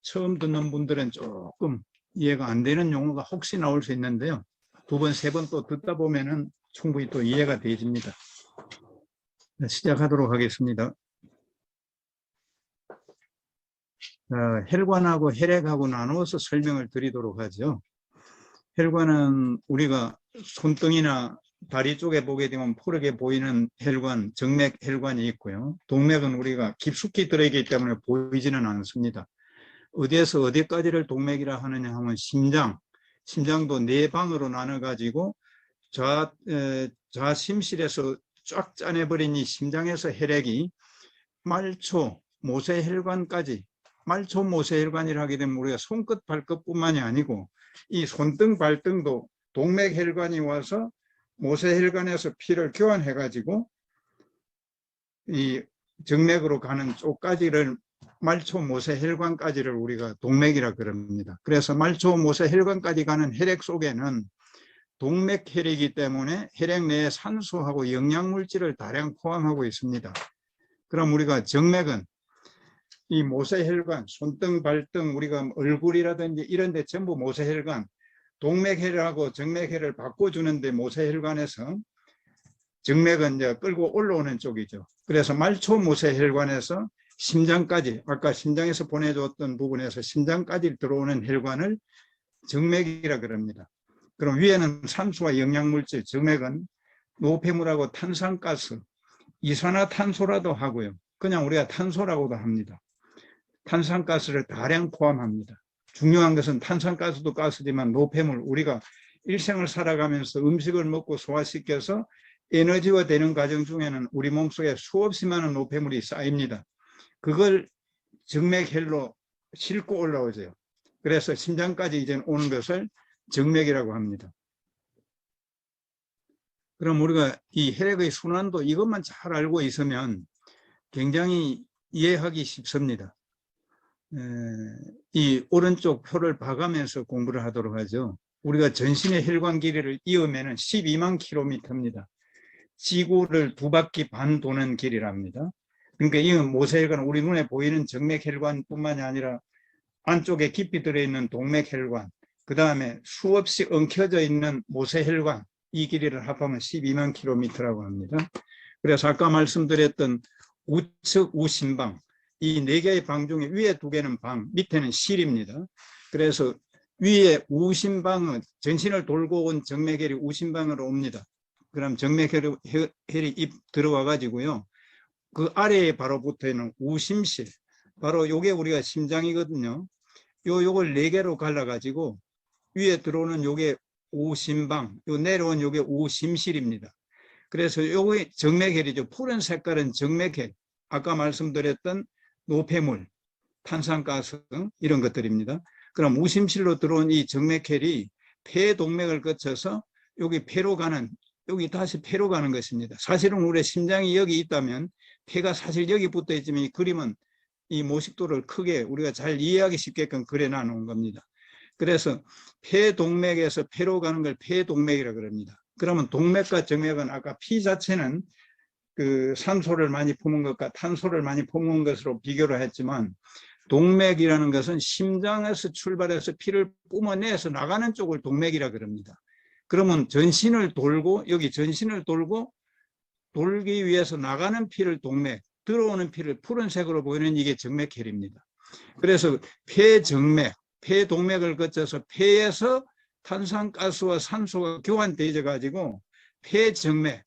처음 듣는 분들은 조금 이해가 안 되는 용어가 혹시 나올 수 있는데요. 두 번, 세 번 또 듣다 보면은 충분히 또 이해가 되집니다. 시작하도록 하겠습니다. 혈관하고 혈액하고 나누어서 설명을 드리도록 하죠. 혈관은 우리가 손등이나 다리 쪽에 보게 되면 푸르게 보이는 혈관, 정맥 혈관이 있고요. 동맥은 우리가 깊숙이 들어있기 때문에 보이지는 않습니다. 어디에서 어디까지를 동맥이라 하느냐 하면 심장도 네 방으로 나눠 가지고 좌심실에서 쫙 짜내버린 이 심장에서 혈액이 말초, 모세혈관까지, 말초 모세혈관이라 하게 되면 우리가 손끝 발끝뿐만이 아니고 이 손등 발등도 동맥혈관이 와서 모세혈관에서 피를 교환해 가지고 이 정맥으로 가는 쪽까지를 말초 모세혈관까지를 우리가 동맥이라 그럽니다. 그래서 말초 모세혈관까지 가는 혈액 속에는 동맥혈이기 때문에 혈액 내에 산소하고 영양물질을 다량 포함하고 있습니다. 그럼 우리가 정맥은 이 모세혈관, 손등, 발등, 우리가 얼굴이라든지 이런 데 전부 모세혈관, 동맥혈하고 정맥혈을 바꿔주는데 모세혈관에서 정맥은 이제 끌고 올라오는 쪽이죠. 그래서 말초 모세혈관에서 심장까지, 아까 심장에서 보내줬던 부분에서 심장까지 들어오는 혈관을 정맥이라 그럽니다. 그럼 위에는 산소와 영양물질, 정맥은 노폐물하고 탄산가스, 이산화탄소라도 하고요. 그냥 우리가 탄소라고도 합니다. 탄산가스를 다량 포함합니다. 중요한 것은 탄산가스도 가스지만 노폐물, 우리가 일생을 살아가면서 음식을 먹고 소화시켜서 에너지화 되는 과정 중에는 우리 몸속에 수없이 많은 노폐물이 쌓입니다. 그걸 정맥혈로 싣고 올라오죠. 그래서 심장까지 이제 오는 것을 정맥이라고 합니다. 그럼 우리가 이 혈액의 순환도 이것만 잘 알고 있으면 굉장히 이해하기 쉽습니다. 이 오른쪽 표를 봐가면서 공부를 하도록 하죠. 우리가 전신의 혈관 길이를 이으면 12만 킬로미터입니다. 지구를 2바퀴 반 도는 길이랍니다. 그러니까 이 모세혈관, 우리 눈에 보이는 정맥혈관뿐만이 아니라 안쪽에 깊이 들어있는 동맥혈관, 그 다음에 수없이 엉켜져 있는 모세혈관, 이 길이를 합하면 12만 킬로미터라고 합니다. 그래서 아까 말씀드렸던 우측, 우심방, 이 4개의 방 중에 위에 2개는 방, 밑에는 실입니다. 그래서 위에 우심방은 전신을 돌고 온 정맥혈이 우심방으로 옵니다. 그럼 정맥혈이 입 들어와 가지고요. 그 아래에 바로 붙어 있는 우심실, 바로 요게 우리가 심장이거든요. 요걸 4개로 갈라 가지고 위에 들어오는 요게 우심방, 요 내려온 요게 우심실입니다. 그래서 요게 정맥혈이죠. 푸른 색깔은 정맥혈, 아까 말씀드렸던 노폐물, 탄산가스 이런 것들입니다. 그럼 우심실로 들어온 이 정맥혈이 폐동맥을 거쳐서 여기 폐로 가는, 여기 다시 폐로 가는 것입니다. 사실은 우리 심장이 여기 있다면 폐가 사실 여기 붙어 있지만 이 그림은 이 모식도를 크게 우리가 잘 이해하기 쉽게끔 그려 놓은 겁니다. 그래서 폐동맥에서 폐로 가는 걸 폐동맥이라 그럽니다. 그러면 동맥과 정맥은 아까 피 자체는 그 산소를 많이 품은 것과 탄소를 많이 품은 것으로 비교를 했지만 동맥이라는 것은 심장에서 출발해서 피를 뿜어내서 나가는 쪽을 동맥이라 그럽니다. 그러면 전신을 돌고, 여기 전신을 돌고 돌기 위해서 나가는 피를 동맥, 들어오는 피를 푸른색으로 보이는 이게 정맥혈입니다. 그래서 폐정맥, 폐동맥을 거쳐서 폐에서 탄산가스와 산소가 교환되어 가지고 폐정맥,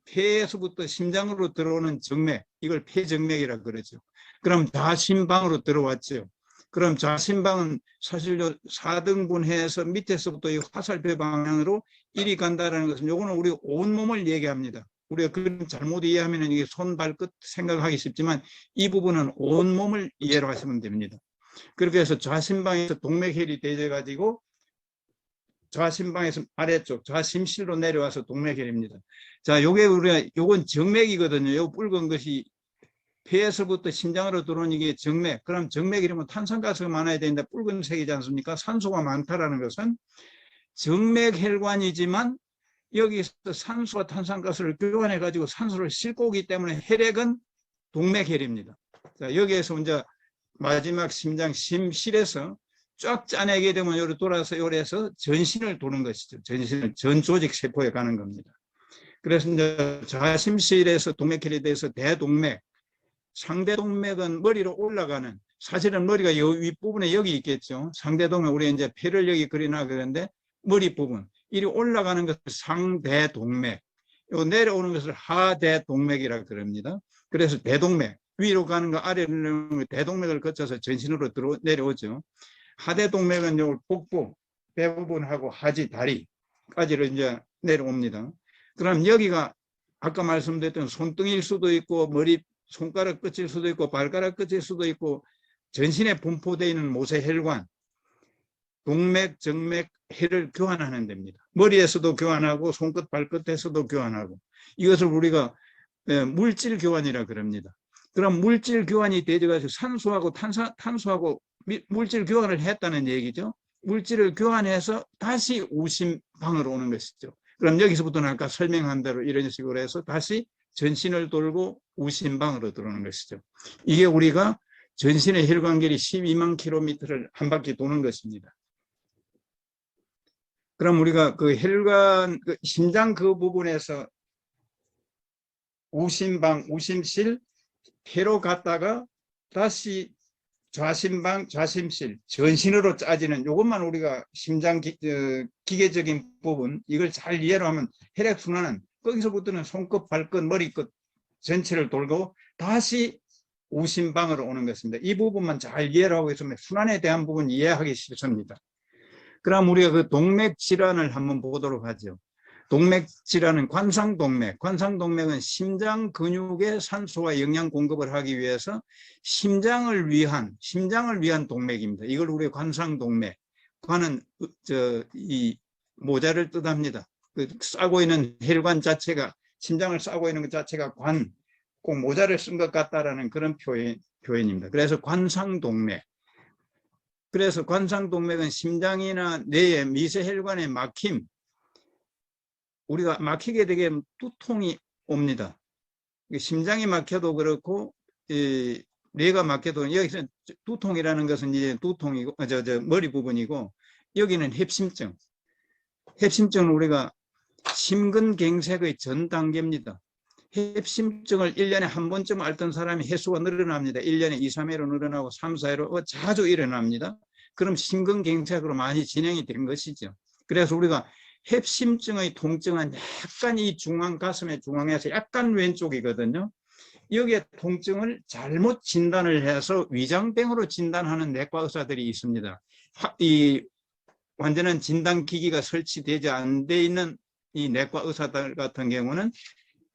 폐에서부터 심장으로 들어오는 정맥, 이걸 폐정맥이라 그러죠. 그럼 좌심방으로 들어왔죠. 그럼 좌심방은 사실 4등분해서 밑에서부터 이 화살표 방향으로 이리 간다는 것은 요거는 우리 온몸을 얘기합니다. 우리가 그걸 잘못 이해하면 이게 손, 발끝 생각하기 쉽지만 이 부분은 온몸을 이해로 하시면 됩니다. 그렇게 해서 좌심방에서 동맥혈이 되어 가지고 좌심방에서 아래쪽 좌심실로 내려와서 동맥혈입니다. 자, 요게 우리가 요건 정맥이거든요. 요 붉은 것이 폐에서부터 심장으로 들어오는 이게 정맥. 그럼 정맥이라면 탄산가스가 많아야 되는데 붉은색이지 않습니까? 산소가 많다라는 것은 정맥혈관이지만 여기서 산소와 탄산가스를 교환해 가지고 산소를 싣고 오기 때문에 혈액은 동맥혈입니다. 자, 여기에서 이제 마지막 심장 심실에서 쫙 짜내게 되면 요로 돌아서 요래서 전신을 도는 것이죠. 전신을 전 조직 세포에 가는 겁니다. 그래서 이제 좌심실에서 동맥혈에 대해서 대동맥, 상대동맥은 머리로 올라가는, 사실은 머리가 요 윗부분에 여기 있겠죠. 상대동맥, 우리 이제 폐를 여기 그리나 그러는데 머리 부분, 이리 올라가는 것을 상대동맥, 요 내려오는 것을 하대동맥이라 그럽니다. 그래서 대동맥, 위로 가는 거 아래로 내려오는 거 대동맥을 거쳐서 전신으로 내려오죠. 하대동맥은 요 복부, 배 부분하고 하지, 다리까지로 이제 내려옵니다. 그럼 여기가 아까 말씀드렸던 손등일 수도 있고 머리 손가락 끝일 수도 있고 발가락 끝일 수도 있고 전신에 분포되어 있는 모세혈관, 동맥, 정맥, 혈을 교환하는 데입니다. 머리에서도 교환하고 손끝, 발끝에서도 교환하고, 이것을 우리가 물질 교환이라 그럽니다. 그럼 물질 교환이 되어가지고 산소하고 탄소하고 물질 교환을 했다는 얘기죠. 물질을 교환해서 다시 우심방으로 오는 것이죠. 그럼 여기서부터는 아까 설명한 대로 이런 식으로 해서 다시 전신을 돌고 우심방으로 들어오는 것이죠. 이게 우리가 전신의 혈관 길이 12만 킬로미터를 한 바퀴 도는 것입니다. 그럼 우리가 그 혈관, 심장 그 부분에서 우심방, 우심실, 폐로 갔다가 다시 좌심방, 좌심실, 전신으로 짜지는, 이것만 우리가 심장 기계적인 부분, 이걸 잘 이해로 하면 혈액순환은 거기서부터는 손끝, 발끝, 머리끝 전체를 돌고 다시 우심방으로 오는 것입니다. 이 부분만 잘 이해를 하고 있으면 순환에 대한 부분 이해하기 쉽습니다. 그럼 우리가 그 동맥 질환을 한번 보도록 하죠. 동맥 질환은 관상동맥. 관상동맥은 심장 근육에 산소와 영양 공급을 하기 위해서 심장을 위한 동맥입니다. 이걸 우리 관상동맥. 관은 이 모자를 뜻합니다. 그 싸고 있는 혈관 자체가, 심장을 싸고 있는 것 자체가 관, 꼭 모자를 쓴 것 같다라는 그런 표현입니다. 그래서 관상동맥. 그래서 관상동맥은 심장이나 뇌의 미세혈관의 막힘, 우리가 막히게 되게 두통이 옵니다. 심장이 막혀도 그렇고 뇌가 막혀도, 여기서 두통이라는 것은 이제 두통이고 머리 부분이고, 여기는 협심증. 협심증은 우리가 심근경색의 전 단계입니다. 협심증을 1년에 한 번쯤 앓던 사람이 횟수가 늘어납니다. 1년에 2, 3회로 늘어나고 3, 4회로 자주 일어납니다. 그럼 심근경색으로 많이 진행이 된 것이죠. 그래서 우리가 협심증의 통증은 약간 이 중앙, 가슴의 중앙에서 약간 왼쪽이거든요. 여기에 통증을 잘못 진단을 해서 위장병으로 진단하는 내과 의사들이 있습니다. 이 완전한 진단기기가 설치되지 안 돼 있는 이 내과 의사들 같은 경우는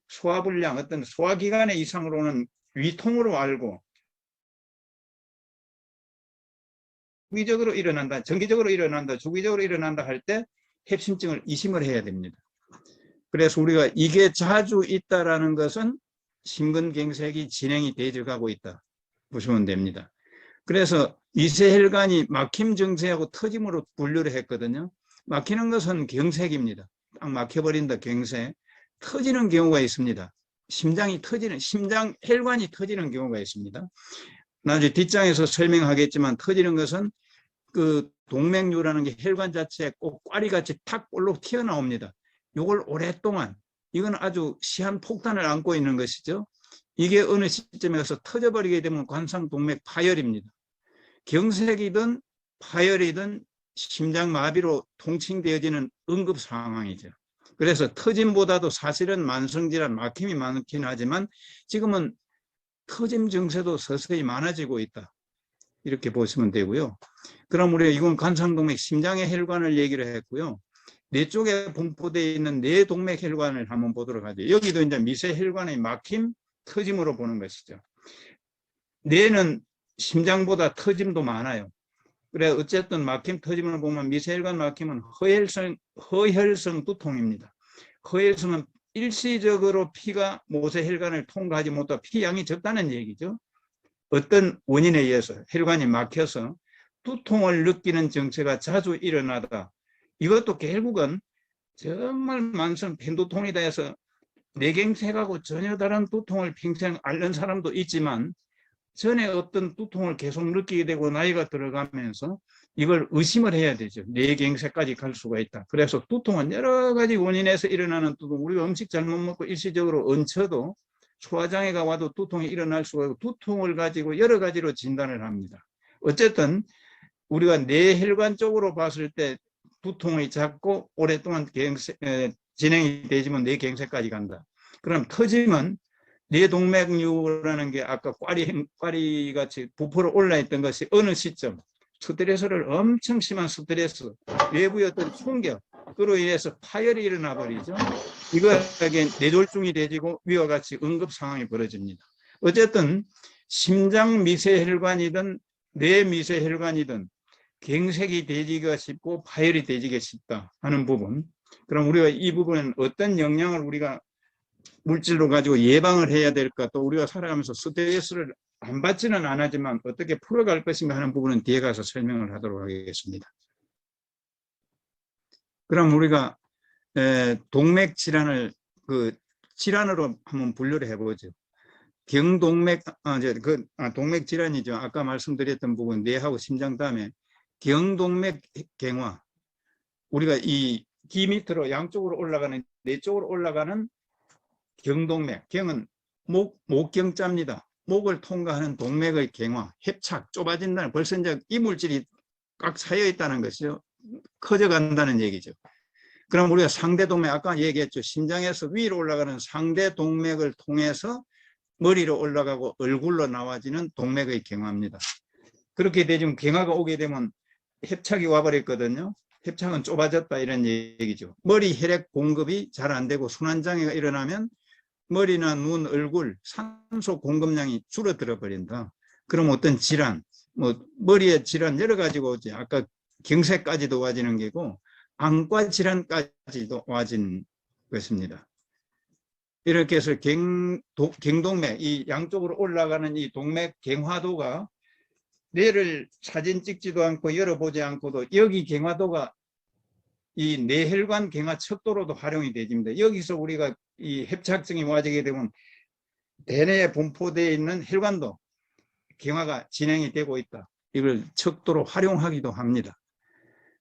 소화불량, 어떤 소화기관의 이상으로는 위통으로 알고 주기적으로 일어난다, 정기적으로 일어난다, 주기적으로 일어난다 할 때 협심증을 의심을 해야 됩니다. 그래서 우리가 이게 자주 있다라는 것은 심근경색이 진행이 되어가고 있다 보시면 됩니다. 그래서 미세혈관이 막힘 증세하고 터짐으로 분류를 했거든요. 막히는 것은 경색입니다. 딱 막혀버린다, 경색. 터지는 경우가 있습니다. 심장이 터지는, 심장 혈관이 터지는 경우가 있습니다. 나중에 뒷장에서 설명하겠지만, 터지는 것은 그 동맥류라는 게 혈관 자체에 꼭 꽈리같이 탁 볼록 튀어나옵니다. 이걸 오랫동안, 이건 아주 시한 폭탄을 안고 있는 것이죠. 이게 어느 시점에 가서 터져버리게 되면 관상동맥 파열입니다. 경색이든 파열이든 심장마비로 통칭되어지는 응급 상황이죠. 그래서 터짐보다도 사실은 만성질환, 막힘이 많긴 하지만 지금은 터짐 증세도 서서히 많아지고 있다, 이렇게 보시면 되고요. 그럼 우리가 이건 관상동맥, 심장의 혈관을 얘기를 했고요. 뇌 쪽에 분포되어 있는 뇌동맥 혈관을 한번 보도록 하죠. 여기도 이제 미세혈관의 막힘, 터짐으로 보는 것이죠. 뇌는 심장보다 터짐도 많아요. 그래 어쨌든 막힘, 터짐을 보면 미세혈관 막힘은 허혈성 두통입니다. 허혈성은 일시적으로 피가 모세혈관을 통과하지 못하고 피양이 적다는 얘기죠. 어떤 원인에 의해서 혈관이 막혀서 두통을 느끼는 증세가 자주 일어나다. 이것도 결국은 정말 만성 편두통이다 해서 뇌경색하고 전혀 다른 두통을 평생 앓는 사람도 있지만 전에 어떤 두통을 계속 느끼게 되고 나이가 들어가면서 이걸 의심을 해야 되죠. 뇌경색까지 갈 수가 있다. 그래서 두통은 여러 가지 원인에서 일어나는 두통, 우리가 음식 잘못 먹고 일시적으로 얹혀도 소화장애가 와도 두통이 일어날 수가 있고, 두통을 가지고 여러 가지로 진단을 합니다. 어쨌든 우리가 뇌혈관 쪽으로 봤을 때 두통이 작고 오랫동안 진행이 되지만 뇌경색까지 간다. 그럼 터지면 뇌동맥류라는 게 아까 꽈리 같이 부풀어 올라있던 것이 어느 시점 스트레스를 엄청 심한 스트레스, 외부의 어떤 충격으로 인해서 파열이 일어나 버리죠. 이거에게 뇌졸중이 되지고 위와 같이 응급 상황이 벌어집니다. 어쨌든 심장 미세혈관이든 뇌 미세혈관이든 경색이 되기가 쉽고 파열이 되기가 쉽다 하는 부분. 그럼 우리가 이 부분은 어떤 영향을 우리가 물질로 가지고 예방을 해야 될까, 또 우리가 살아가면서 스트레스를 안 받지는 않았지만 어떻게 풀어갈 것인가 하는 부분은 뒤에 가서 설명을 하도록 하겠습니다. 그럼 우리가 동맥 질환을 질환으로 한번 분류를 해보죠. 경동맥, 동맥 질환이죠. 아까 말씀드렸던 부분 뇌하고 심장 다음에 경동맥 경화. 우리가 이 귀 밑으로 양쪽으로 올라가는, 뇌 쪽으로 올라가는 경동맥, 경은 목경자입니다. 목을 통과하는 동맥의 경화, 협착, 좁아진다는, 벌써 이제 이물질이 꽉 차여 있다는 것이죠. 커져간다는 얘기죠. 그럼 우리가 상대동맥, 아까 얘기했죠. 심장에서 위로 올라가는 상대동맥을 통해서 머리로 올라가고 얼굴로 나와지는 동맥의 경화입니다. 그렇게 되면 경화가 오게 되면 협착이 와버렸거든요. 협착은 좁아졌다 이런 얘기죠. 머리 혈액 공급이 잘 안 되고 순환장애가 일어나면 머리나 눈, 얼굴, 산소 공급량이 줄어들어 버린다. 그럼 어떤 질환, 머리의 질환 여러 가지가 오지. 아까 경색까지도 와지는 게고 안과 질환까지도 와진 것입니다. 이렇게 해서 경동맥, 이 양쪽으로 올라가는 이 동맥 경화도가 뇌를 사진 찍지도 않고 열어보지 않고도 여기 경화도가 이 뇌혈관 경화 척도로도 활용이 되집니다. 여기서 우리가 이 협착증이 와지게 되면 대뇌에 분포되어 있는 혈관도 경화가 진행이 되고 있다. 이걸 척도로 활용하기도 합니다.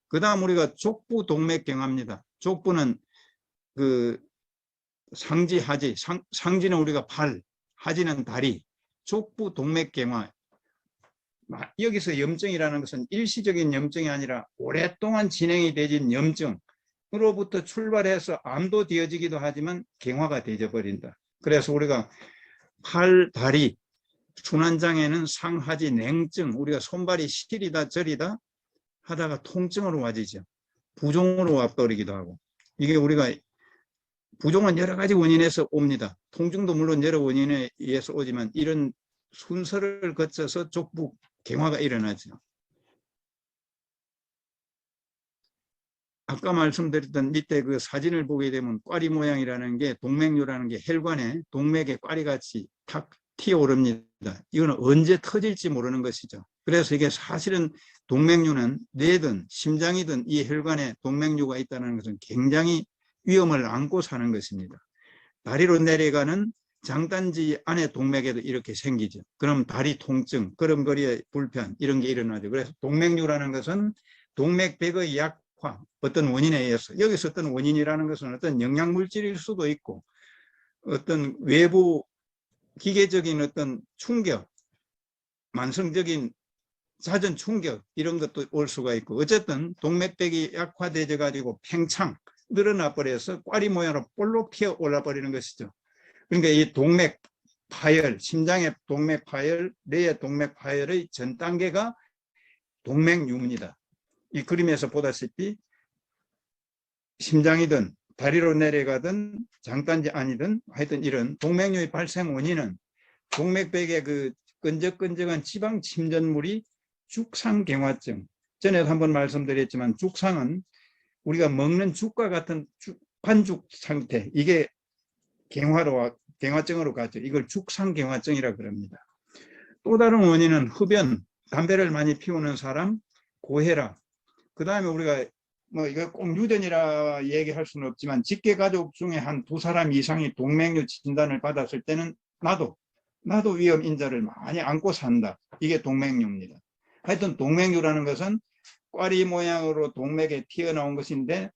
그 다음 우리가 족부 동맥 경화입니다. 족부는 상지, 하지, 상지는 우리가 발, 하지는 다리, 족부 동맥 경화. 여기서 염증이라는 것은 일시적인 염증이 아니라 오랫동안 진행이 되진 염증으로부터 출발해서 암도 되어지기도 하지만 경화가 되어 버린다. 그래서 우리가 팔, 다리, 순환장애는 상하지, 냉증, 우리가 손발이 시리다 저리다 하다가 통증으로 와지죠. 부종으로 와버리기도 하고. 이게 우리가 부종은 여러 가지 원인에서 옵니다. 통증도 물론 여러 원인에 의해서 오지만 이런 순서를 거쳐서 족부 경화가 일어나죠. 아까 말씀드렸던 밑에 그 사진을 보게 되면 꽈리 모양이라는 게, 동맥류라는 게 혈관에 동맥에 꽈리같이 탁 튀어오릅니다. 이거는 언제 터질지 모르는 것이죠. 그래서 이게 사실은 동맥류는 뇌든 심장이든 이 혈관에 동맥류가 있다는 것은 굉장히 위험을 안고 사는 것입니다. 다리로 내려가는 장단지 안에 동맥에도 이렇게 생기죠. 그럼 다리 통증, 걸음걸이의 불편 이런 게 일어나죠. 그래서 동맥류라는 것은 동맥백의 약화, 어떤 원인에 의해서, 여기서 어떤 원인이라는 것은 어떤 영양물질일 수도 있고 어떤 외부 기계적인 어떤 충격, 만성적인 자전 충격 이런 것도 올 수가 있고, 어쨌든 동맥백이 약화되어 가지고 팽창 늘어나 버려서 꽈리 모양으로 볼록 튀어 올라 버리는 것이죠. 그러니까 이 동맥 파열, 심장의 동맥 파열, 뇌의 동맥 파열의 전 단계가 동맥류입니다. 이 그림에서 보다시피 심장이든 다리로 내려가든 장단지 아니든 하여튼 이런 동맥류의 발생 원인은 동맥백의 그 끈적끈적한 지방 침전물이 죽상경화증. 전에도 한번 말씀드렸지만 죽상은 우리가 먹는 죽과 같은 반죽 상태, 이게 경화증으로 가죠. 이걸 죽상경화증이라 그럽니다. 또 다른 원인은 흡연, 담배를 많이 피우는 사람, 고혈압. 그 다음에 우리가 이거 꼭 유전이라 얘기할 수는 없지만 직계 가족 중에 한 2사람 이상이 동맥류 진단을 받았을 때는 나도 나도 위험 인자를 많이 안고 산다. 이게 동맥류입니다. 하여튼 동맥류라는 것은 꽈리 모양으로 동맥에 튀어나온 것인데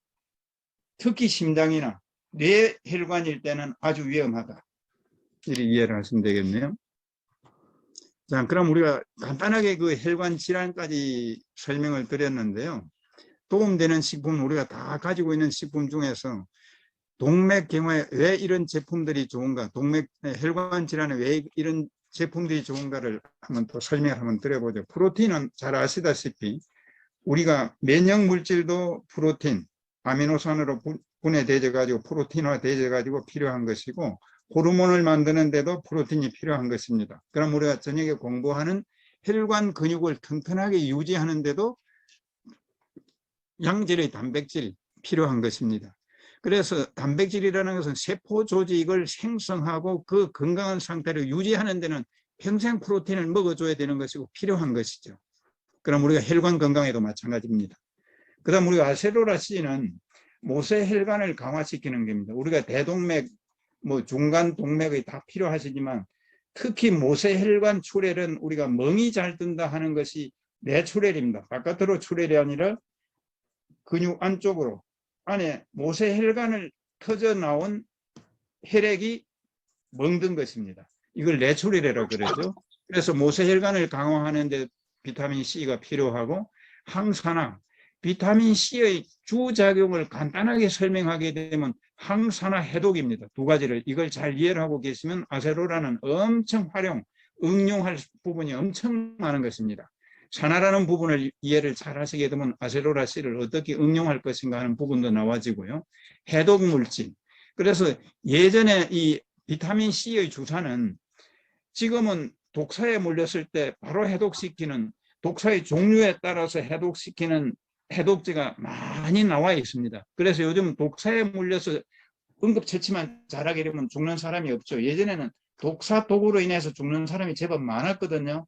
특히 심장이나 뇌혈관일 때는 아주 위험하다. 이렇게 이해를 하시면 되겠네요. 자, 그럼 우리가 간단하게 그 혈관 질환까지 설명을 드렸는데요. 도움되는 식품, 우리가 다 가지고 있는 식품 중에서 동맥 경화에 왜 이런 제품들이 좋은가, 혈관 질환에 왜 이런 제품들이 좋은가를 한번 또 설명을 한번 드려보죠. 프로틴은 잘 아시다시피 우리가 면역 물질도 프로틴, 아미노산으로 분해되어 가지고 프로틴화 되어 가지고 필요한 것이고, 호르몬을 만드는 데도 프로틴이 필요한 것입니다. 그럼 우리가 저녁에 공부하는 혈관 근육을 튼튼하게 유지하는 데도 양질의 단백질이 필요한 것입니다. 그래서 단백질이라는 것은 세포 조직을 생성하고 그 건강한 상태를 유지하는 데는 평생 프로틴을 먹어줘야 되는 것이고 필요한 것이죠. 그럼 우리가 혈관 건강에도 마찬가지입니다. 그 다음 우리가 아세로라신은 모세혈관을 강화시키는 겁니다. 우리가 대동맥, 중간 동맥이 다 필요하시지만 특히 모세혈관 출혈은 우리가 멍이 잘 든다 하는 것이 내출혈입니다. 바깥으로 출혈이 아니라 근육 안쪽으로 안에 모세혈관을 터져 나온 혈액이 멍든 것입니다. 이걸 내출혈이라고 그러죠. 그래서 모세혈관을 강화하는 데 비타민 C가 필요하고, 항산화, 비타민 C의 주작용을 간단하게 설명하게 되면 항산화 해독입니다. 두 가지를, 이걸 잘 이해를 하고 계시면 아세로라는 엄청 응용할 부분이 엄청 많은 것입니다. 산화라는 부분을 이해를 잘 하시게 되면 아세로라 C를 어떻게 응용할 것인가 하는 부분도 나와지고요. 해독 물질. 그래서 예전에 이 비타민 C의 주사는 지금은 독사에 물렸을 때 바로 해독시키는, 독사의 종류에 따라서 해독시키는 해독제가 많이 나와 있습니다. 그래서 요즘 독사에 물려서 응급처치만 잘하게 되면 죽는 사람이 없죠. 예전에는 독사 독으로 인해서 죽는 사람이 제법 많았거든요.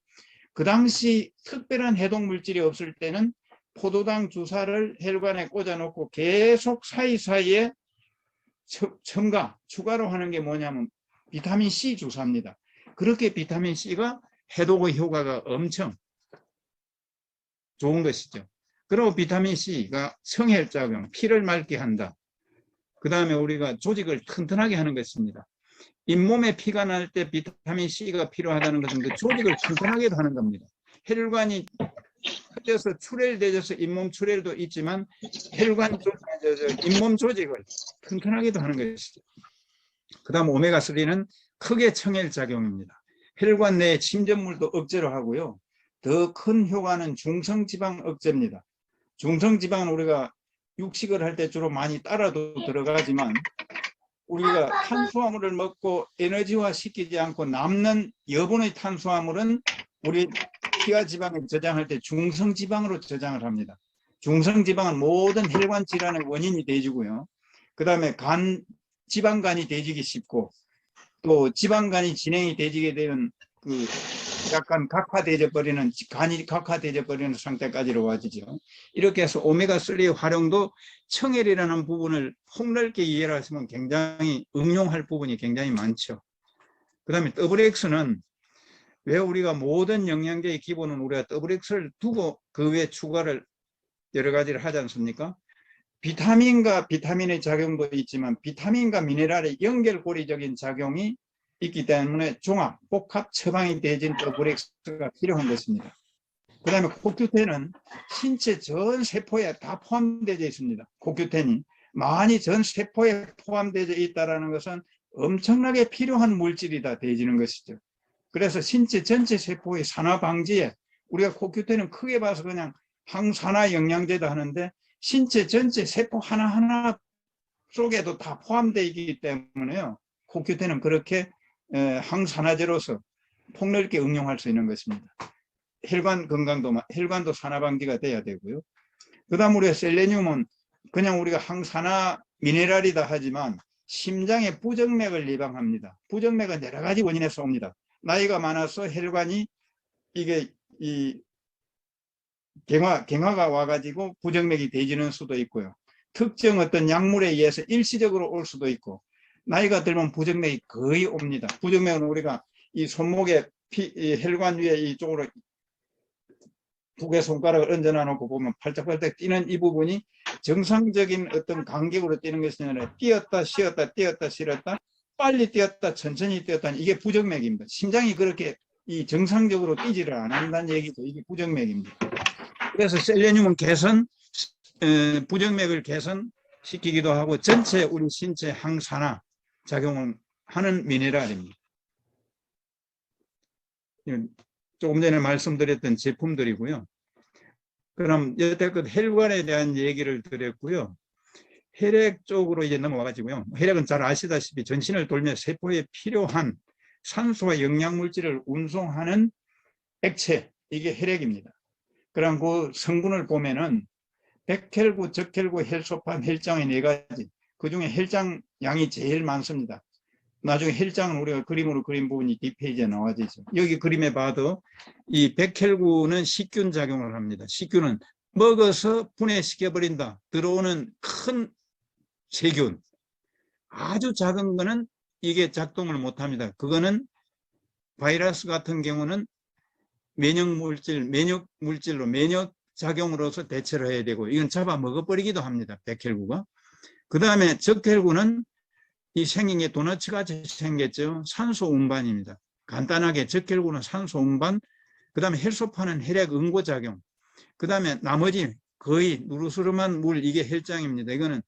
그 당시 특별한 해독 물질이 없을 때는 포도당 주사를 혈관에 꽂아놓고 계속 사이사이에 추가로 하는 게 뭐냐면 비타민 C 주사입니다. 그렇게 비타민 C가 해독의 효과가 엄청 좋은 것이죠. 그리고 비타민 C가 성혈작용, 피를 맑게 한다. 그 다음에 우리가 조직을 튼튼하게 하는 것입니다. 잇몸에 피가 날 때 비타민 C가 필요하다는 것은 그 조직을 튼튼하게도 하는 겁니다. 혈관이 커져서 출혈되어서 잇몸 출혈도 있지만 잇몸 조직을 튼튼하게도 하는 것이죠. 그 다음 오메가3는 크게 청혈작용입니다. 혈관 내의 침전물도 억제로 하고요. 더 큰 효과는 중성지방 억제입니다. 중성지방은 우리가 육식을 할 때 주로 많이 따라도 들어가지만 우리가 탄수화물을 먹고 에너지화 시키지 않고 남는 여분의 탄수화물은 우리 피와 지방을 저장할 때 중성지방으로 저장을 합니다. 중성지방은 모든 혈관 질환의 원인이 되어지고요. 그 다음에 지방간이 되어지기 쉽고, 또 지방간이 진행이 되어지게 되면 그 약간 각화되어 버리는, 간이 각화되어 버리는 상태까지로 와지죠. 이렇게 해서 오메가3의 활용도 청혈이라는 부분을 폭넓게 이해를 하시면 굉장히 응용할 부분이 굉장히 많죠. 그 다음에 WX는 왜 우리가 모든 영양제의 기본은 우리가 WX를 두고 그 외에 추가를 여러 가지를 하지 않습니까? 비타민과 비타민의 작용도 있지만 비타민과 미네랄의 연결고리적인 작용이 있기 때문에 종합, 복합 처방이 되어진 WX가 필요한 것입니다. 그 다음에 코큐텐은 신체 전 세포에 다 포함되어 있습니다. 코큐텐이 많이 전 세포에 포함되어 있다는 것은 엄청나게 필요한 물질이다 되어지는 것이죠. 그래서 신체 전체 세포의 산화 방지에 우리가 코큐텐은 크게 봐서 그냥 항산화 영양제다 하는데 신체 전체 세포 하나하나 속에도 다 포함되어 있기 때문에요. 코큐텐은 그렇게 항산화제로서 폭넓게 응용할 수 있는 것입니다. 혈관도 산화 방지가 돼야 되고요. 그 다음 우리가 셀레늄은 그냥 우리가 항산화 미네랄이다 하지만 심장의 부정맥을 예방합니다. 부정맥은 여러 가지 원인에서 옵니다. 나이가 많아서 혈관이 이게 경화가 와가지고 부정맥이 되지는 수도 있고요. 특정 어떤 약물에 의해서 일시적으로 올 수도 있고, 나이가 들면 부정맥이 거의 옵니다. 부정맥은 우리가 이 손목에 이 혈관 위에 이쪽으로 두 개 손가락을 얹어놔 놓고 보면 팔짝팔짝 뛰는 이 부분이 정상적인 어떤 간격으로 뛰는 것이 아니라 뛰었다 쉬었다 뛰었다 쉬었다 빨리 뛰었다 천천히 뛰었다 이게 부정맥입니다. 심장이 그렇게 이 정상적으로 뛰지를 안 한다는 얘기죠. 이게 부정맥입니다. 그래서 셀레늄은 부정맥을 개선시키기도 하고 전체 우리 신체 항산화 작용을 하는 미네랄입니다. 조금 전에 말씀드렸던 제품들이고요. 그럼 여태껏 혈관에 대한 얘기를 드렸고요. 혈액 쪽으로 이제 넘어와가지고요. 혈액은 잘 아시다시피 전신을 돌며 세포에 필요한 산소와 영양물질을 운송하는 액체, 이게 혈액입니다. 그럼 그 성분을 보면은 백혈구, 적혈구, 혈소판, 혈장의 4가지. 그 중에 혈장 양이 제일 많습니다. 나중에 혈장은 우리가 그림으로 그린 부분이 뒷페이지에 나와지죠. 여기 그림에 봐도 이 백혈구는 식균 작용을 합니다. 식균은 먹어서 분해시켜버린다. 들어오는 큰 세균. 아주 작은 거는 이게 작동을 못합니다. 그거는 바이러스 같은 경우는 면역물질로 면역작용으로서 대처를 해야 되고 이건 잡아 먹어버리기도 합니다. 백혈구가. 그 다음에 적혈구는 이 생긴 게 도너츠같이 생겼죠. 산소 운반입니다. 간단하게 적혈구는 산소 운반, 그 다음에 혈소판은 혈액 응고작용, 그 다음에 나머지 거의 누르스름한 물, 이게 혈장입니다. 이거는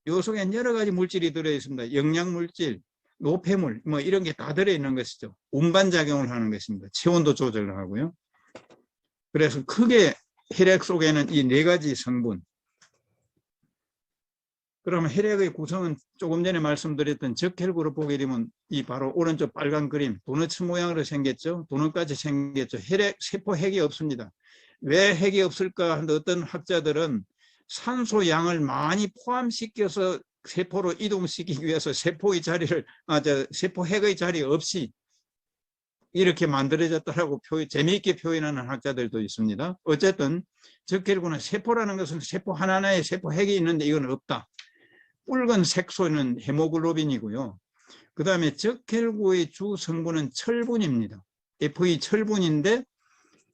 요 속에 여러 가지 물질이 들어있습니다. 영양물질, 노폐물, 뭐 이런 게 다 들어있는 것이죠. 운반작용을 하는 것입니다. 체온도 조절을 하고요. 그래서 크게 혈액 속에는 이 4가지 성분, 그러면 혈액의 구성은 조금 전에 말씀드렸던 적혈구로 보게 되면 이 바로 오른쪽 빨간 그림 도너츠 모양으로 생겼죠. 도넛같이 생겼죠. 세포 핵이 없습니다. 왜 핵이 없을까 하는데 어떤 학자들은 산소 양을 많이 포함시켜서 세포로 이동시키기 위해서 세포 핵의 자리 없이 이렇게 만들어졌다라고 재미있게 표현하는 학자들도 있습니다. 어쨌든 적혈구는 세포라는 것은 세포 하나하나에 세포 핵이 있는데 이건 없다. 붉은 색소는 헤모글로빈이고요. 그 다음에 적혈구의 주 성분은 철분입니다. Fe 철분인데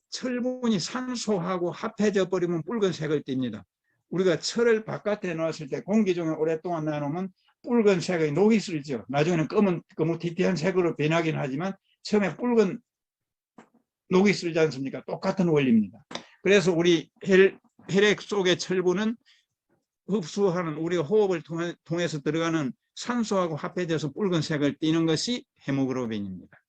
철분이 산소하고 합해져 버리면 붉은색을 띱니다. 우리가 철을 바깥에 놓았을 때 공기 중에 오랫동안 놔놓으면 붉은색의 녹이 슬죠. 나중에는 거무튀튀한 색으로 변하긴 하지만 처음에 붉은 녹이 슬지 않습니까? 똑같은 원리입니다. 그래서 우리 혈액 속의 철분은 흡수하는 우리가 호흡을 통해서 들어가는 산소하고 합해져서 붉은색을 띠는 것이 헤모글로빈입니다.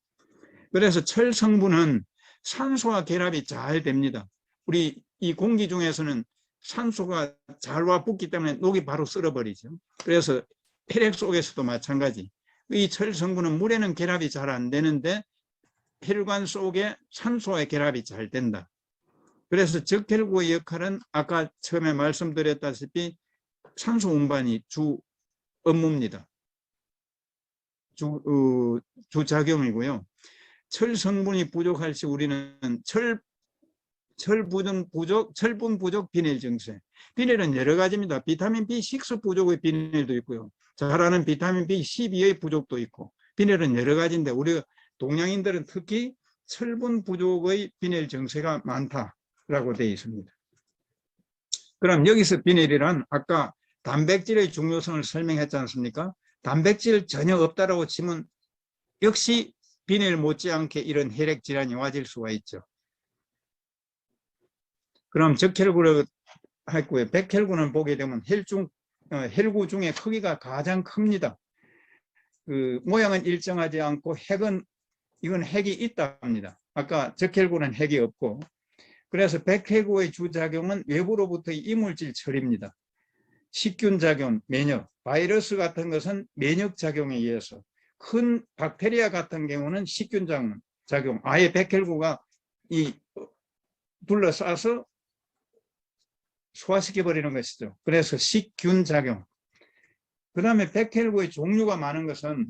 그래서 철 성분은 산소와 결합이 잘 됩니다. 우리 이 공기 중에서는 산소가 잘 와붙기 때문에 녹이 바로 쓸어버리죠. 그래서 혈액 속에서도 마찬가지. 이 철 성분은 물에는 결합이 잘 안 되는데 혈관 속에 산소와 결합이 잘 된다. 그래서 적혈구의 역할은 아까 처음에 말씀드렸다시피 산소 운반이 주 업무입니다. 주작용이고요. 철 성분이 부족할 시 우리는 철분 부족 비닐 증세. 비닐은 여러 가지입니다. 비타민 B6 부족의 비닐도 있고요. 잘 아는 비타민 B12의 부족도 있고 비닐은 여러 가지인데 우리 동양인들은 특히 철분 부족의 비닐 증세가 많다라고 되어 있습니다. 그럼 여기서 비닐이란 아까 단백질의 중요성을 설명했지 않습니까? 단백질 전혀 없다라고 치면 역시 비닐 못지않게 이런 혈액 질환이 와질 수가 있죠. 그럼 적혈구를 했고요. 백혈구는 보게 되면 혈구 중에 크기가 가장 큽니다. 그 모양은 일정하지 않고 이건 핵이 있다 합니다. 아까 적혈구는 핵이 없고 그래서 백혈구의 주작용은 외부로부터의 이물질 처리입니다. 식균작용, 면역, 바이러스 같은 것은 면역작용에 의해서 큰 박테리아 같은 경우는 식균작용, 아예 백혈구가 둘러싸서 소화시켜버리는 것이죠. 그래서 식균작용. 그 다음에 백혈구의 종류가 많은 것은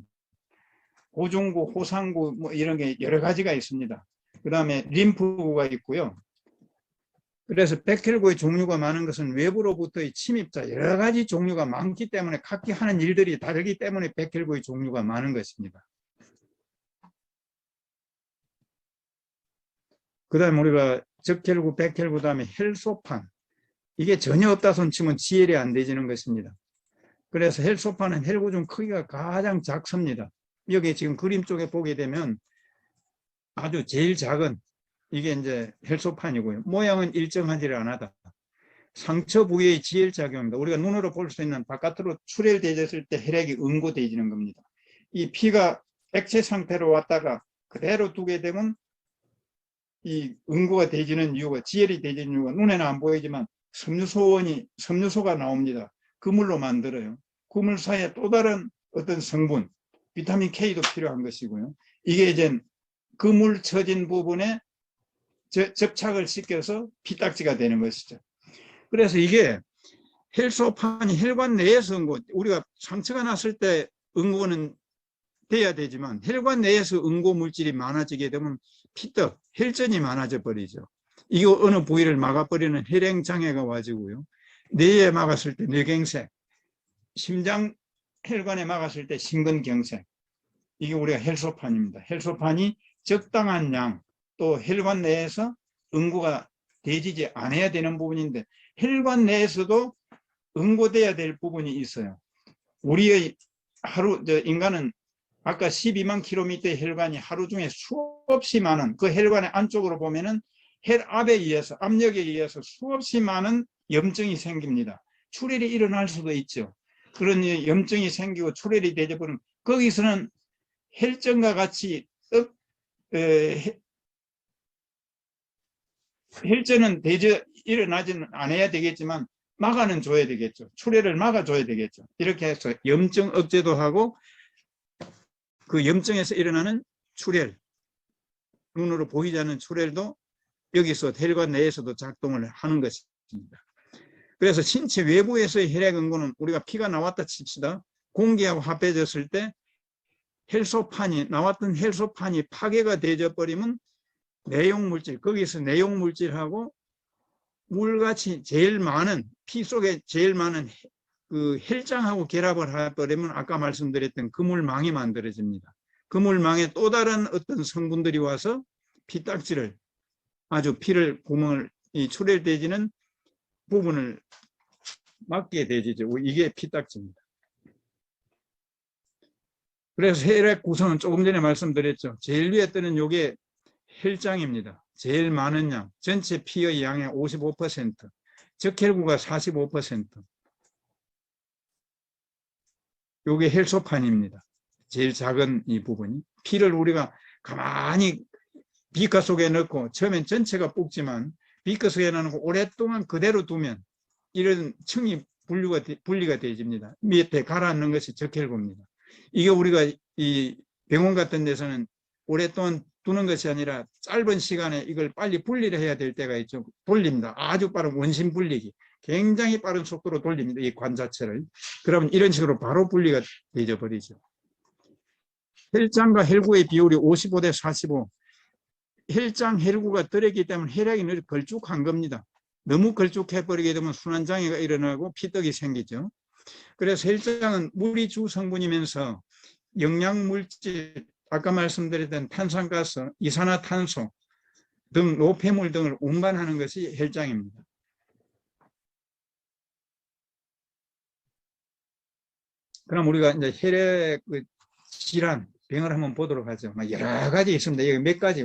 고중구, 호상구 뭐 이런 게 여러 가지가 있습니다. 그 다음에 림프구가 있고요. 그래서 백혈구의 종류가 많은 것은 외부로부터의 침입자 여러 가지 종류가 많기 때문에 각기 하는 일들이 다르기 때문에 백혈구의 종류가 많은 것입니다. 그다음에 우리가 적혈구, 백혈구, 다음에 헬소판. 이게 전혀 없다 손 치면 지혈이 안 되지는 것입니다. 그래서 헬소판은 혈구 중 크기가 가장 작습니다. 여기 지금 그림 쪽에 보게 되면 아주 제일 작은 이게 이제 헬소판이고요. 모양은 일정하지 않았다. 상처 부위의 지혈작용입니다. 우리가 눈으로 볼 수 있는 바깥으로 출혈되었을 때 혈액이 응고되어지는 겁니다. 이 피가 액체 상태로 왔다가 그대로 두게 되면 이 응고가 되지는 이유가, 지혈이 되지는 이유가 눈에는 안 보이지만 섬유소가 나옵니다. 그물로 만들어요. 그물 사이에 또 다른 어떤 성분, 비타민 K도 필요한 것이고요. 이게 이제 그물 처진 부분에 접착을 시켜서 피딱지가 되는 것이죠. 그래서 이게 혈소판이 혈관 내에서 응고, 우리가 상처가 났을 때 응고는 돼야 되지만 혈관 내에서 응고 물질이 많아지게 되면 피떡, 혈전이 많아져 버리죠. 이거 어느 부위를 막아버리는 혈행장애가 와지고요. 뇌에 막았을 때 뇌경색, 심장 혈관에 막았을 때 심근경색. 이게 우리가 혈소판입니다. 혈소판이 적당한 양, 또 혈관 내에서 응고가 되지지 않아야 되는 부분인데 혈관 내에서도 응고돼야 될 부분이 있어요. 우리의 인간은 아까 12만 킬로미터의 혈관이 하루 중에 수없이 많은 그 혈관의 안쪽으로 보면은 혈압에 의해서, 압력에 의해서 수없이 많은 염증이 생깁니다. 출혈이 일어날 수도 있죠. 그런 염증이 생기고 출혈이 되어버리면 거기서는 혈전과 같이 혈전은 일어나지는 않아야 되겠지만 막아는 줘야 되겠죠. 출혈을 막아줘야 되겠죠. 이렇게 해서 염증 억제도 하고 그 염증에서 일어나는 출혈, 눈으로 보이지 않는 출혈도 여기서 혈관 내에서도 작동을 하는 것입니다. 그래서 신체 외부에서의 혈액 응고는 우리가 피가 나왔다 칩시다. 공기하고 합해졌을 때 나왔던 혈소판이 파괴가 되어 버리면 내용물질, 거기서 내용물질하고 물같이 제일 많은, 피 속에 제일 많은 그 혈장하고 결합을 해버리면 아까 말씀드렸던 그물망이 만들어집니다. 그물망에 또 다른 어떤 성분들이 와서 피딱지를, 아주 구멍을, 이 출혈되지는 부분을 막게 되죠. 이게 피딱지입니다. 그래서 혈액 구성은 조금 전에 말씀드렸죠. 제일 위에 뜨는 요게 혈장입니다. 제일 많은 양, 전체 피의 양의 55%, 적혈구가 45%. 요게 혈소판입니다. 제일 작은 이 부분이. 피를 우리가 가만히 비커 속에 넣고 처음엔 전체가 붓지만 비커 속에 넣고 오랫동안 그대로 두면 이런 층이 분리가 되어집니다. 밑에 가라앉는 것이 적혈구입니다. 이게 우리가 이 병원 같은 데서는 오랫동안 두는 것이 아니라 짧은 시간에 이걸 빨리 분리를 해야 될 때가 있죠. 돌립니다. 아주 빠른 원심 분리기. 굉장히 빠른 속도로 돌립니다. 이 관 자체를. 그러면 이런 식으로 바로 분리가 되어 버리죠. 혈장과 혈구의 비율이 55대 45. 혈장, 혈구가 들었기 때문에 혈액이 늘 걸쭉한 겁니다. 너무 걸쭉해버리게 되면 순환장애가 일어나고 피떡이 생기죠. 그래서 혈장은 물이 주 성분이면서 영양물질, 아까 말씀드렸던 탄산가스, 이산화탄소 등 노폐물 등을 운반하는 것이 혈장입니다. 그럼 우리가 이제 혈액 질환, 병을 한번 보도록 하죠. 여러 가지 있습니다. 여기 몇 가지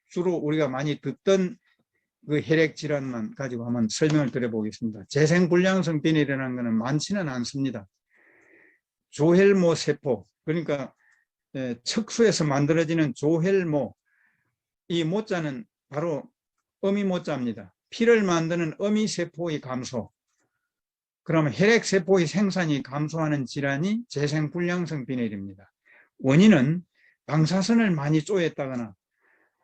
주로 우리가 많이 듣던 그 혈액 질환만 가지고 한번 설명을 드려보겠습니다. 재생불량성 변이 일어나는 것은 많지는 않습니다. 조혈모 세포, 그러니까 척수에서 만들어지는 조혈모, 이 모자는 바로 어미모자입니다. 피를 만드는 어미세포의 감소, 그러면 혈액세포의 생산이 감소하는 질환이 재생불량성 빈혈입니다. 원인은 방사선을 많이 쪼였다거나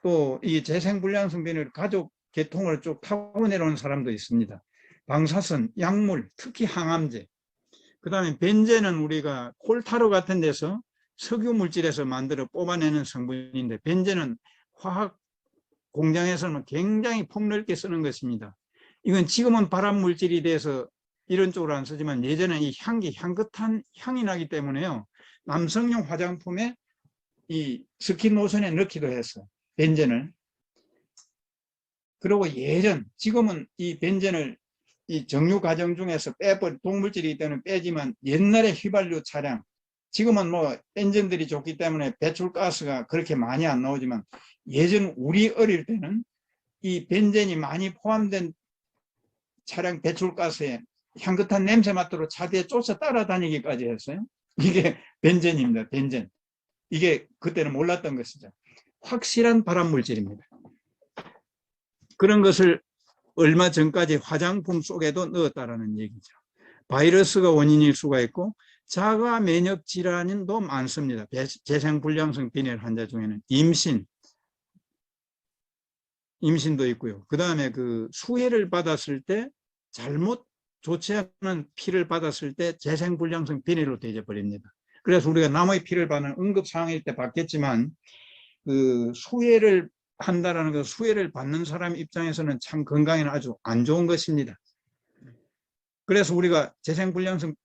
또 이 재생불량성 빈혈 가족 계통을 쭉 타고 내려오는 사람도 있습니다. 방사선, 약물, 특히 항암제, 그 다음에 벤젠은 우리가 콜타르 같은 데서 석유 물질에서 만들어 뽑아내는 성분인데 벤젠은 화학 공장에서는 굉장히 폭넓게 쓰는 것입니다. 이건 지금은 발암 물질이 돼서 이런 쪽으로 안 쓰지만 예전에 이 향긋한 향이 나기 때문에요. 남성용 화장품에 이 스킨 로션에 넣기도 했어요. 벤젠을. 그리고 지금은 이 벤젠을 이 정유 과정 중에서 동물질이기 때문에 빼지만 옛날에 휘발유 차량, 지금은 뭐 엔진들이 좋기 때문에 배출가스가 그렇게 많이 안 나오지만 예전 우리 어릴 때는 이 벤젠이 많이 포함된 차량 배출가스에 향긋한 냄새 맡도록 차 뒤에 쫓아 따라다니기까지 했어요. 이게 벤젠입니다. 벤젠. 이게 그때는 몰랐던 것이죠. 확실한 발암물질입니다. 그런 것을 얼마 전까지 화장품 속에도 넣었다라는 얘기죠. 바이러스가 원인일 수가 있고 자가 면역 질환도 많습니다. 재생불량성 빈혈 환자 중에는 임신도 있고요. 그 다음에 그 수혜를 받았을 때 잘못 좋지 않은 피를 받았을 때 재생불량성 빈혈로 되어버립니다. 그래서 우리가 남의 피를 받는 응급 상황일 때 받겠지만 그 수혜를 한다라는 것, 수혜를 받는 사람 입장에서는 참 건강에는 아주 안 좋은 것입니다. 그래서 우리가 재생불량성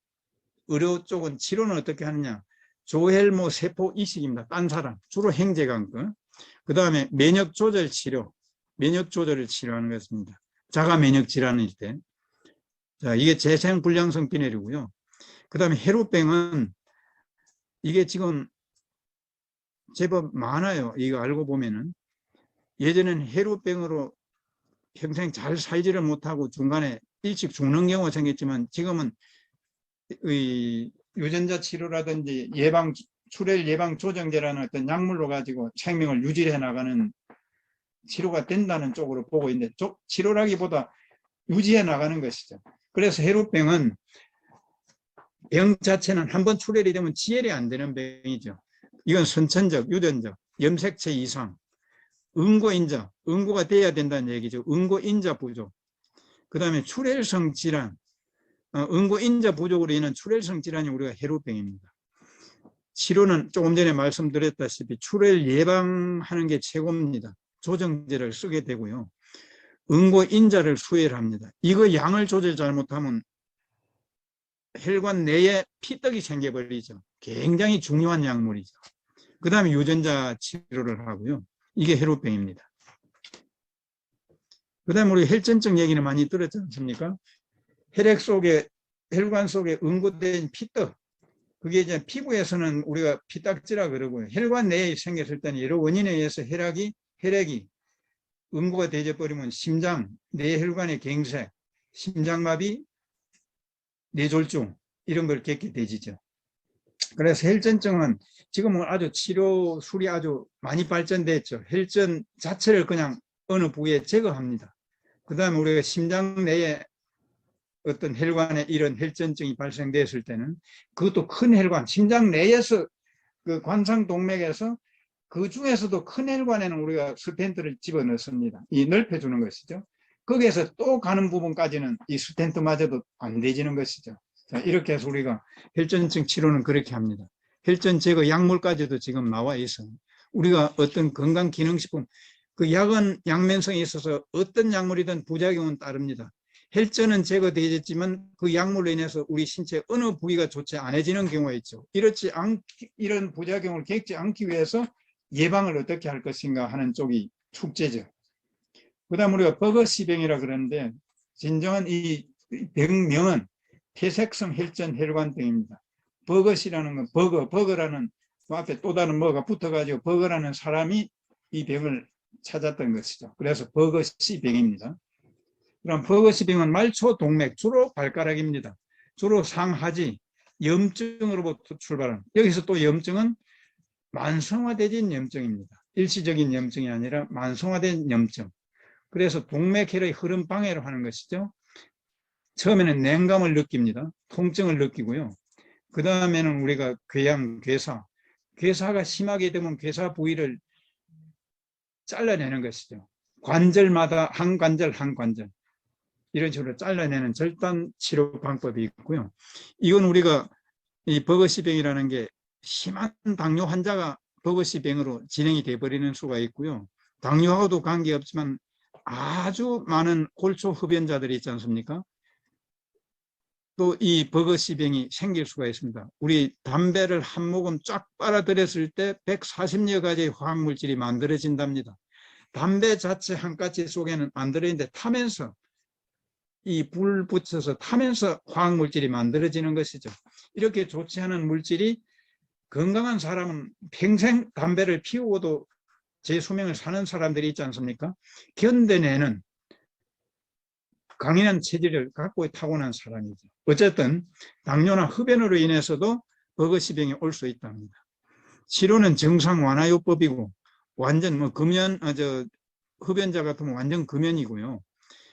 의료 쪽은 치료는 어떻게 하느냐? 조헬모 세포 이식입니다. 딴 사람, 주로 행제강근. 그 다음에 면역 조절 치료, 면역 조절을 치료하는 것입니다. 자가 면역 질환일 때. 자, 이게 재생불량성 빈혈이고요. 그 다음에 해루병은 이게 지금 제법 많아요. 이거 알고 보면은. 예전에는 해루병으로 평생 잘 살지를 못하고 중간에 일찍 죽는 경우가 생겼지만 지금은 이 유전자 치료라든지 출혈 예방 조정제라는 어떤 약물로 가지고 생명을 유지해 나가는 치료가 된다는 쪽으로 보고 있는데 치료라기보다 유지해 나가는 것이죠. 그래서 해루병은 병 자체는 한번 출혈이 되면 지혈이 안 되는 병이죠. 이건 선천적, 유전적, 염색체 이상, 응고인자, 응고가 돼야 된다는 얘기죠. 응고인자 부족. 그 다음에 출혈성 질환, 응고인자 부족으로 인한 출혈성 질환이 우리가 해루병입니다. 치료는 조금 전에 말씀드렸다시피 출혈 예방하는 게 최고입니다. 조정제를 쓰게 되고요. 응고인자를 수혈을 합니다. 이거 양을 조절 잘못하면 혈관 내에 피떡이 생겨버리죠. 굉장히 중요한 약물이죠. 그 다음에 유전자 치료를 하고요. 이게 해루병입니다. 그 다음에 우리 혈전증 얘기는 많이 들었지 않습니까? 혈관 속에 응고된 피떡, 그게 이제 피부에서는 우리가 피딱지라 그러고요. 혈관 내에 생겼을 때는 여러 원인에 의해서 혈액이 응고가 되어버리면 심장, 뇌혈관의 갱색, 심장마비, 뇌졸중 이런 걸 겪게 되지죠. 그래서 혈전증은 지금은 아주 치료술이 아주 많이 발전됐죠. 혈전 자체를 그냥 어느 부위에 제거합니다. 그 다음에 우리가 심장 내에 어떤 혈관에 이런 혈전증이 발생됐을 때는 그것도 큰 혈관, 심장 내에서 그 관상동맥에서 그 중에서도 큰 혈관에는 우리가 스텐트를 집어넣습니다. 이 넓혀주는 것이죠. 거기에서 또 가는 부분까지는 이 스텐트마저도 안 되지는 것이죠. 자, 이렇게 해서 우리가 혈전증 치료는 그렇게 합니다. 혈전 제거 약물까지도 지금 나와 있어요. 우리가 어떤 건강기능식품, 그 약은 양면성이 있어서 어떤 약물이든 부작용은 따릅니다. 혈전은 제거되었지만 그 약물로 인해서 우리 신체 어느 부위가 좋지 않아지는 경우가 있죠. 이런 부작용을 겪지 않기 위해서 예방을 어떻게 할 것인가 하는 쪽이 축제죠. 그 다음 우리가 버거시병이라 그러는데 진정한 이 병명은 폐색성 혈전 혈관병입니다. 버거시라는 건 버거라는 그 앞에 또 다른 뭐가 붙어가지고 버거라는 사람이 이 병을 찾았던 것이죠. 그래서 버거시병입니다. 그럼 버거시병은 말초 동맥, 주로 발가락입니다. 주로 상하지, 염증으로부터 출발하는. 여기서 또 염증은 만성화된 염증입니다. 일시적인 염증이 아니라 만성화된 염증. 그래서 동맥혈의 흐름 방해를 하는 것이죠. 처음에는 냉감을 느낍니다. 통증을 느끼고요. 그 다음에는 우리가 궤양, 괴사가 심하게 되면 괴사 부위를 잘라내는 것이죠. 관절마다 한 관절 이런 식으로 잘라내는 절단 치료 방법이 있고요. 이건 우리가 이 버거시병이라는 게 심한 당뇨 환자가 버거시병으로 진행이 돼버리는 수가 있고요. 당뇨하고도 관계없지만 아주 많은 골초 흡연자들이 있지 않습니까? 또 이 버거시병이 생길 수가 있습니다. 우리 담배를 한 모금 쫙 빨아들였을 때 140여 가지의 화학물질이 만들어진답니다. 담배 자체 한 가지 속에는 안 들어있는데 타면서 이 불 붙여서 타면서 화학물질이 만들어지는 것이죠. 이렇게 좋지 않은 물질이 건강한 사람은 평생 담배를 피우고도 제 수명을 사는 사람들이 있지 않습니까? 견뎌내는 강인한 체질을 갖고 타고난 사람이죠. 어쨌든 당뇨나 흡연으로 인해서도 버거시병이 올 수 있답니다. 치료는 정상 완화요법이고 완전 흡연자 같으면 완전 금연이고요.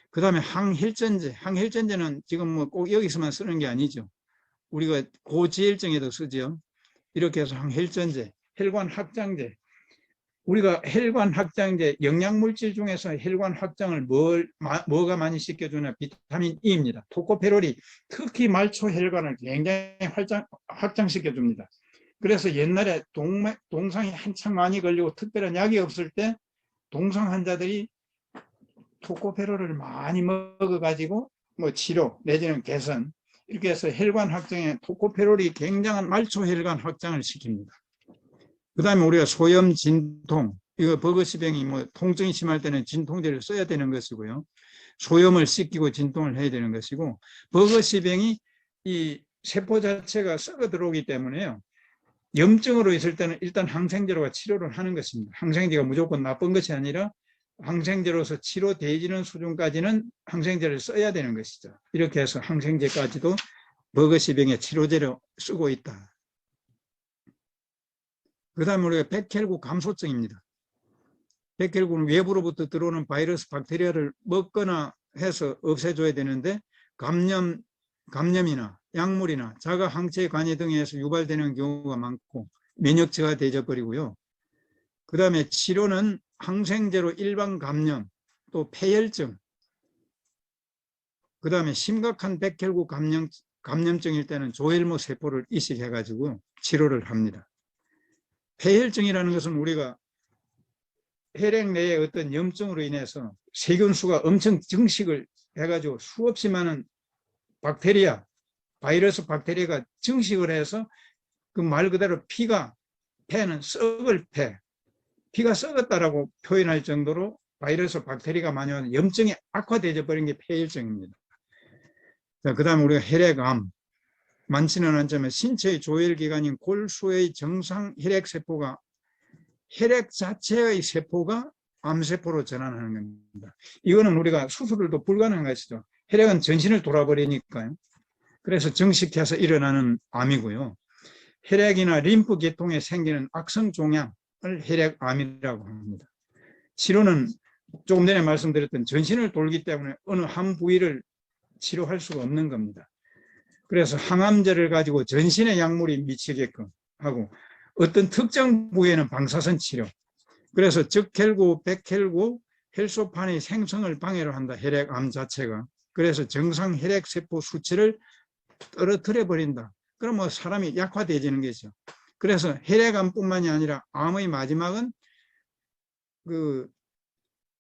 그 다음에 항혈전제는 지금 꼭 여기서만 쓰는 게 아니죠. 우리가 고지혈증에도 쓰죠. 이렇게 해서 항혈전제, 혈관 확장제. 우리가 혈관 확장제, 영양물질 중에서 혈관 확장을 뭐가 많이 시켜주냐? 비타민 E입니다. 토코페롤이 특히 말초 혈관을 굉장히 확장시켜줍니다. 그래서 옛날에 동상이 한창 많이 걸리고 특별한 약이 없을 때 동상 환자들이 토코페롤을 많이 먹어가지고 치료 내지는 개선, 이렇게 해서 혈관 확장에 토코페롤이 굉장한 말초 혈관 확장을 시킵니다. 그 다음에 우리가 소염, 진통, 이거 버거시병이 통증이 심할 때는 진통제를 써야 되는 것이고요. 소염을 씻기고 진통을 해야 되는 것이고, 버거시병이 이 세포 자체가 썩어 들어오기 때문에요. 염증으로 있을 때는 일단 항생제로가 치료를 하는 것입니다. 항생제가 무조건 나쁜 것이 아니라 항생제로서 치료되지는 수준까지는 항생제를 써야 되는 것이죠. 이렇게 해서 항생제까지도 버거시병의 치료제로 쓰고 있다. 그 다음에 우리가 백혈구 감소증입니다. 백혈구는 외부로부터 들어오는 바이러스, 박테리아를 먹거나 해서 없애줘야 되는데 감염이나 약물이나 자가 항체의 관여 등에서 유발되는 경우가 많고 면역 저하되어 버리고요. 그 다음에 치료는 항생제로 일반 감염, 또 폐혈증, 그 다음에 심각한 백혈구 감염증일 때는 조혈모 세포를 이식해가지고 치료를 합니다. 폐혈증이라는 것은 우리가 혈액 내에 어떤 염증으로 인해서 세균수가 엄청 증식을 해가지고 수없이 많은 박테리아, 바이러스 박테리아가 증식을 해서 그 말 그대로 폐는 썩을 피가 썩었다라고 표현할 정도로 바이러스 박테리아가 많이 와서 염증이 악화되어 버린 게 폐혈증입니다. 그 다음에 우리가 혈액암, 많지는 않지만 신체의 조혈기관인 골수의 정상 혈액세포가 혈액 자체의 세포가 암세포로 전환하는 겁니다. 이거는 우리가 수술도 불가능한 것이죠. 혈액은 전신을 돌아버리니까요. 그래서 정식해서 일어나는 암이고요. 혈액이나 림프 계통에 생기는 악성 종양을 혈액암이라고 합니다. 치료는 조금 전에 말씀드렸던 전신을 돌기 때문에 어느 한 부위를 치료할 수가 없는 겁니다. 그래서 항암제를 가지고 전신에 약물이 미치게끔 하고 어떤 특정 부위에는 방사선 치료, 그래서 적혈구, 백혈구, 혈소판의 생성을 방해를 한다. 혈액암 자체가. 그래서 정상 혈액세포 수치를 떨어뜨려 버린다. 그럼 사람이 약화되어지는 거죠. 그래서 혈액암뿐만이 아니라 암의 마지막은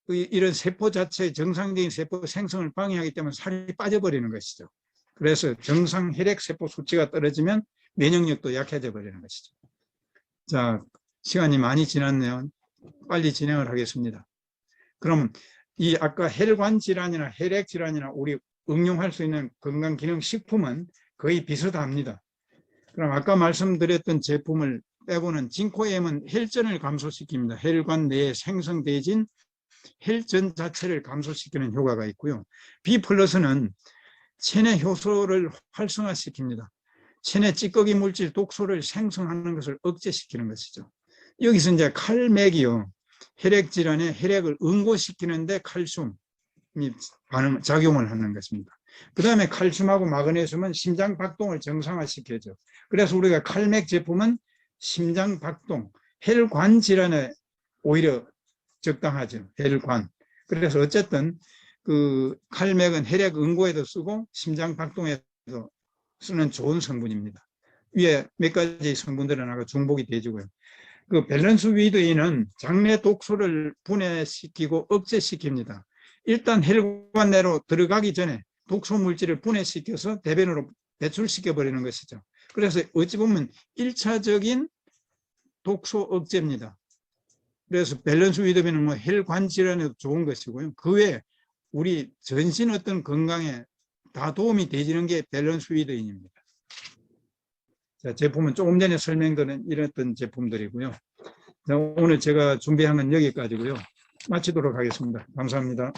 이런 세포 자체의 정상적인 세포 생성을 방해하기 때문에 살이 빠져버리는 것이죠. 그래서 정상 혈액세포 수치가 떨어지면 면역력도 약해져 버리는 것이죠. 자, 시간이 많이 지났네요. 빨리 진행을 하겠습니다. 그럼 이 아까 혈관 질환이나 혈액 질환이나 우리 응용할 수 있는 건강기능식품은 거의 비슷합니다. 그럼 아까 말씀드렸던 제품을 빼고는 진코엠은 혈전을 감소시킵니다. 혈관 내에 생성되어진 혈전 자체를 감소시키는 효과가 있고요. B 플러스는 체내 효소를 활성화시킵니다. 체내 찌꺼기 물질 독소를 생성하는 것을 억제시키는 것이죠. 여기서 이제 칼맥이요. 혈액 질환에 혈액을 응고시키는데 칼슘이 작용을 하는 것입니다. 그 다음에 칼슘하고 마그네슘은 심장 박동을 정상화시켜줘. 그래서 우리가 칼맥 제품은 심장 박동, 혈관 질환에 오히려 적당하죠. 혈관. 그래서 어쨌든 그 칼맥은 혈액 응고에도 쓰고 심장 박동에도 쓰는 좋은 성분입니다. 위에 몇 가지 성분들은 아까 중복이 되지고요. 그 밸런스 위드인은 장내 독소를 분해시키고 억제시킵니다. 일단 혈관 내로 들어가기 전에 독소 물질을 분해시켜서 대변으로 배출시켜 버리는 것이죠. 그래서 어찌 보면 1차적인 독소 억제입니다. 그래서 밸런스 위드비는 뭐 혈관 질환에도 좋은 것이고요. 그 외에 우리 전신 어떤 건강에 다 도움이 되지는 게 밸런스 위드인입니다. 자, 제품은 조금 전에 설명드린 이랬던 제품들이고요. 자, 오늘 제가 준비한 건 여기까지고요. 마치도록 하겠습니다. 감사합니다.